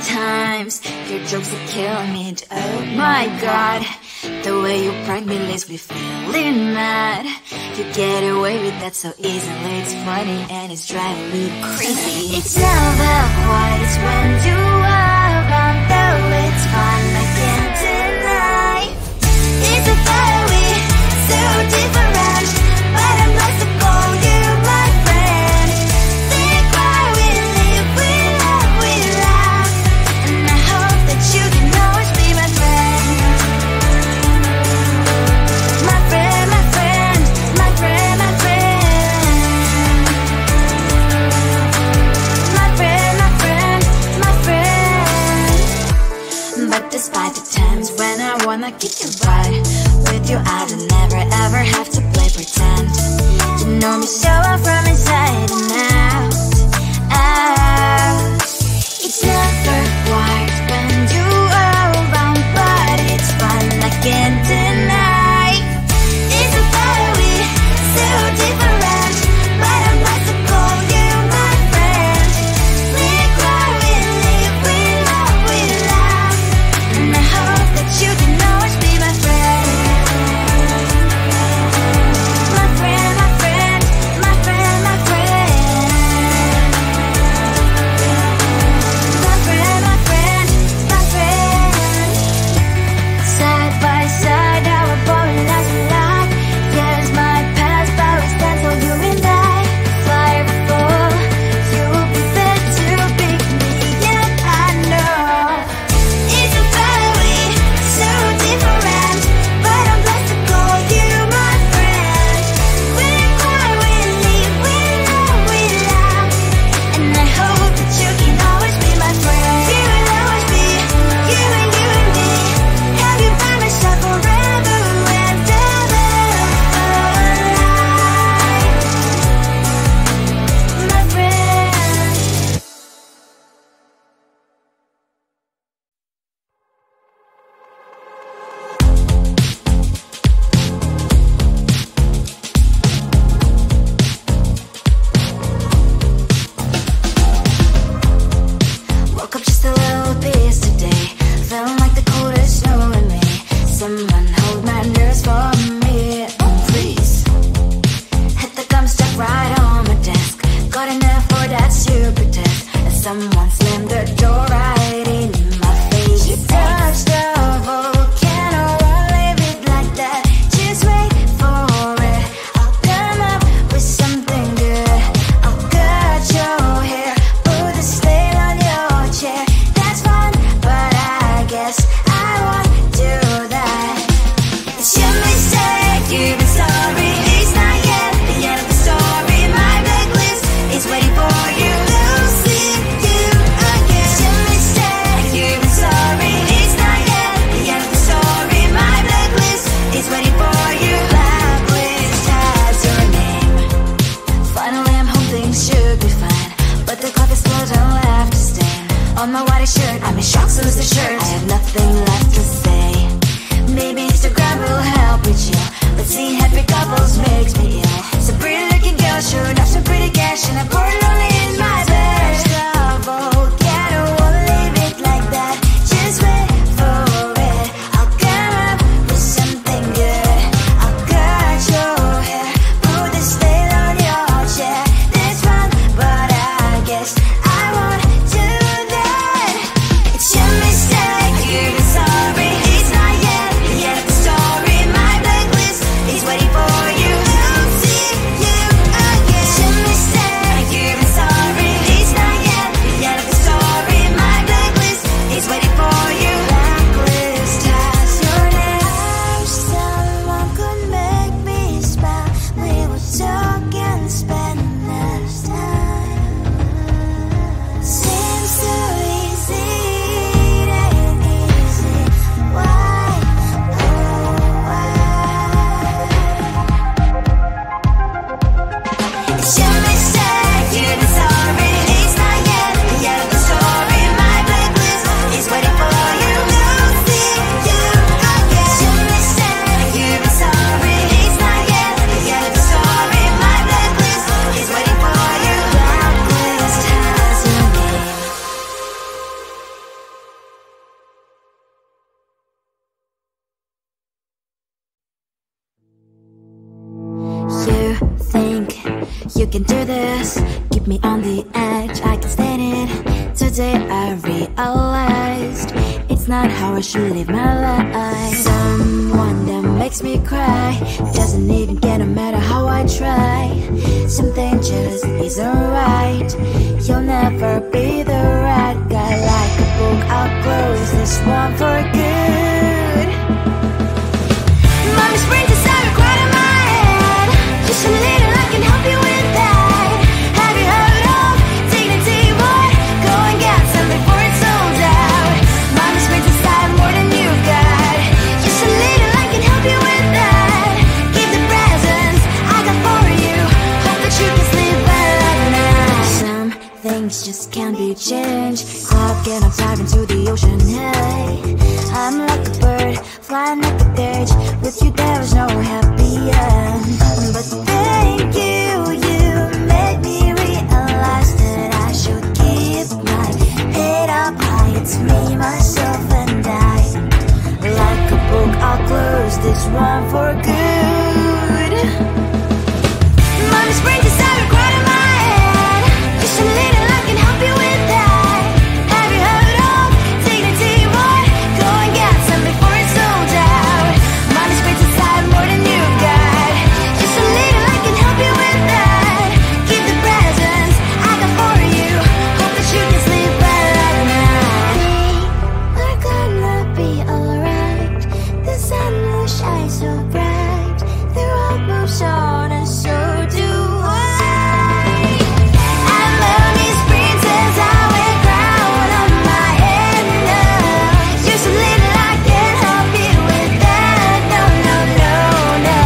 sometimes your jokes are killing me. Oh my god, the way you prank me leaves me feeling mad. You get away with that so easily. It's funny and it's driving me crazy. It's never quite when you are around, though it's fun, I can't deny. It's a fire we so different, but I'm lost to call you my friend. Think why we live, we love, we laugh, and I hope that you can always be my friend. My friend, my friend, my friend, my friend. My friend, my friend, my friend. But despite the times when I wanna kick your butt, with you I don't never ever have to play pretend. You know me so well from inside and out, out. It's never quite when you are around, but it's fun, I can't deny. It's a fire we so different, but I'm not to call you my friend. We cry, we live, we love, we laugh, and I hope that you can always be my friend. My friend, my friend, my friend, my friend. My friend, my friend, my friend, my friend. You can do this, keep me on the edge, I can stand it. Today I realized it's not how I should live my life. Someone that makes me cry doesn't even get no matter how I try. Something just isn't right. You'll never be the right guy. Like a book, I'll close this one for good. Mommy's brain decided right in my head. Just a little, I can help you with that. Have you heard of dignity, boy? Go and get some before it's sold out. Mommy's brain decided more than you've got. Just a little, I can help you with that. Keep the presents I got for you. Hope that you can sleep well at night. Some things just can't be changed. Clock and I'm diving to the ocean, hey. I'm like a bird, flying at the cage. With you there was no happy end. But thank you, you made me realize that I should keep my head up high. It's me, myself and I. Like a book, I'll close this one for good. Mommy's brain decided right in my head. Just a little, I can help you with that. Have you heard of dignity, boy? Go and get some before it's sold out. Mommy's brain decided more than you've got. Just a little, I can help you with that. Keep the presents I got for you. Hope that you can sleep well at night. We're gonna be alright. The sun will shine so bright. The road moves on and so do I. I love these princess, I wear crown on my head now. Just a little, I can help you with that. No, no, no, no.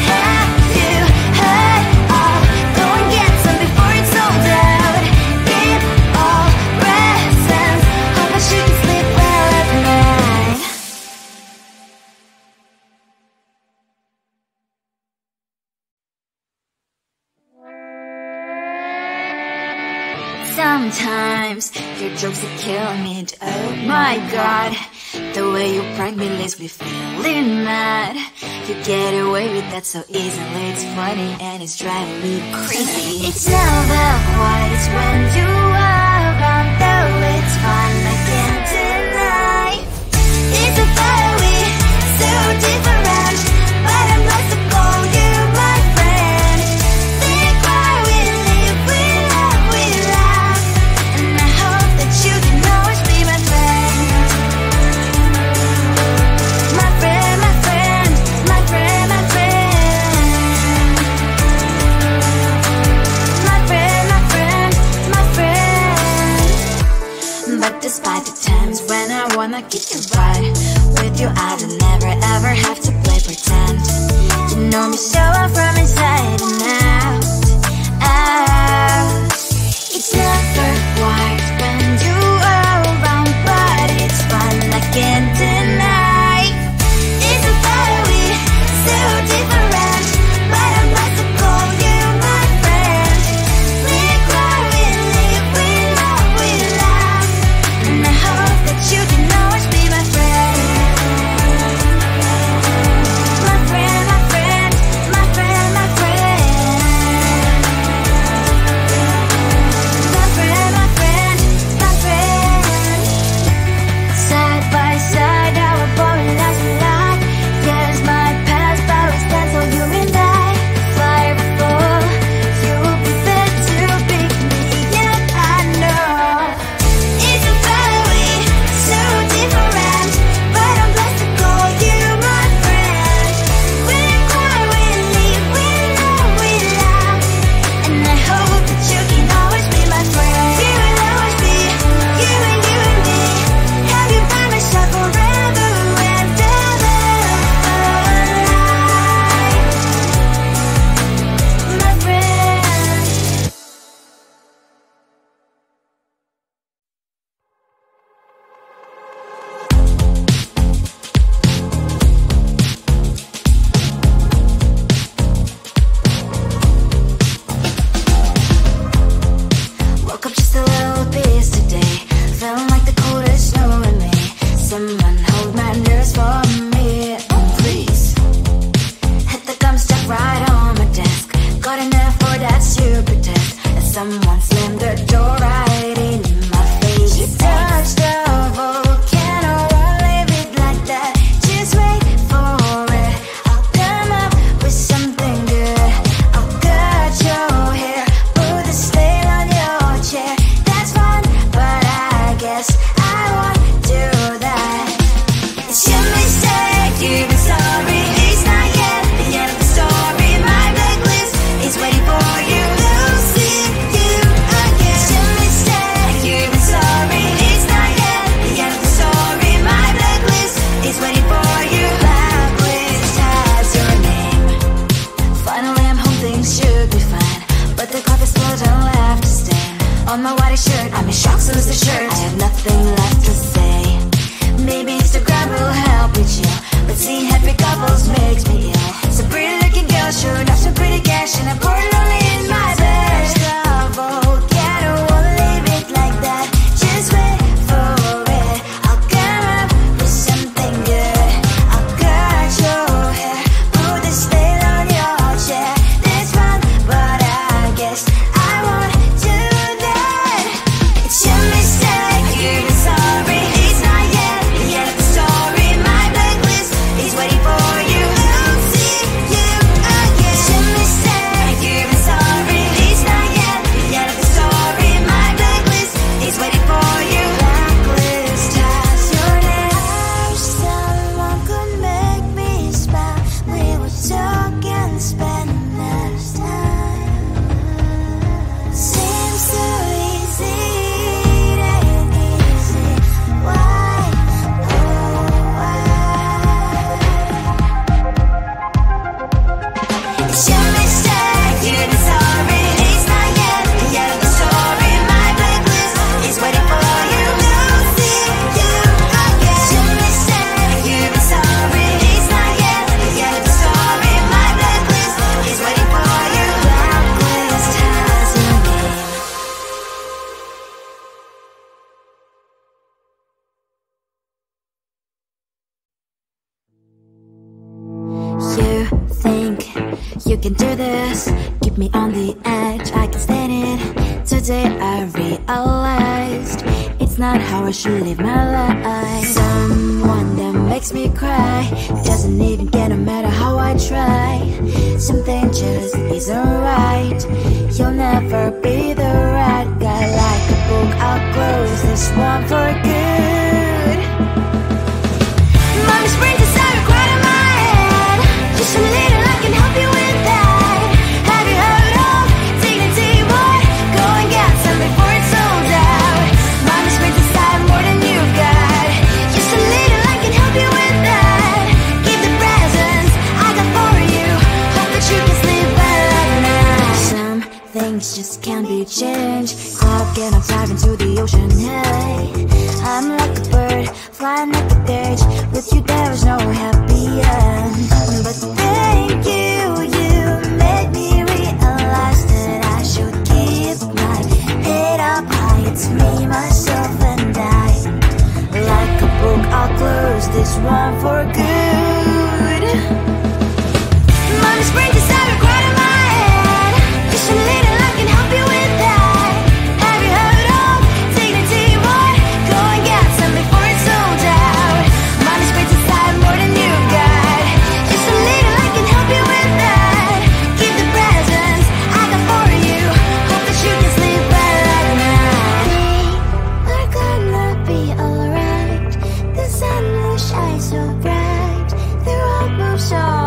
Have you heard of? Go and get some before it's sold out. Give all presents. Hope that you can sleep well at night. Sometimes your jokes are killing me. Oh my god, the way you prank me leaves me feeling mad. You get away with that so easily. It's funny and it's driving me crazy. It's never quiet, it's when you are around. Though it's fun, I can't deny. It's a fire we so different, but I'm blessed to call you my friend. Think why we live, we love, we laugh. And I hope that you can always be my friend. My friend, my friend, my friend, my friend. My friend, my friend, my friend. But despite the times when I wanna kick your butt, with you I don't never ever have to play pretend. You know me so well from inside and out, out. It's never quiet when you are around, but it's fun, I can't deny. It's a fire we so different, but I'm blessed to call you my friend. We cry, we live, we love, we laugh. And I hope that you can always be my friend. My friend, my friend, my friend, my friend. but seeing happy couples makes me ill. So pretty looking girl showing off some pretty cash, and I'm pouring only in my best of all. Yeah, I don't wanna leave it like that. Just wait for it. I'll come up with something good. I'll cut your hair, put this veil on your chair. That's fun, but I guess I won't do that. It's your mistake, you're sorry. It's not yet the end of the story. My blacklist is waiting for you. I'll see you again. It's your mistake, you're sorry. It's not yet the end of the story. My blacklist is waiting for you. Blacklist has your name. I wish someone could make me smile. We would talk and spend less time. Seems so easy, it ain't easy. Why? Oh, why? It's your mistake, you're sorry. It's not yet the end of the story. My blacklist is waiting for you. I'll see you again. It's your mistake, you're sorry. It's not yet the end of the story. My blacklist is waiting for you. Blacklist has your name. You think you can do this, keep me on the edge, I can stand it. Today I realized it's not how I should live my life. Someone that makes me cry doesn't even care no matter how I try. Something just isn't right. You'll never be the right guy. Like a book, I'll close this one for good. Mommy's brain decided right in my head. Just a little, I can help you with that. Have you heard of dignity, boy? Go and get some before it's sold out. Mommy's brain decided more than you've got. Just a little, I can help you with that. Keep the presents I got for you. Hope that you can sleep well at night. Some things just can't be changed. Cloud and I'm diving to the ocean, hey. I'm like a bird, flying like a cage. With you there was no happy end. But thank you, you made me realize that I should keep my head up high. It's me, myself and I. Like a book, I'll close this one for good. Mommy's brain decided right in my head. Just a little, I can help you with that. Have you heard of dignity, boy? Go and get some before it's sold out. Mommy's brain decided more than you've got. Just a little, I can help you with that. Keep the presents I got for you. Hope that you can sleep well at night. We're gonna be alright. The sun will shine so bright. The road moves on.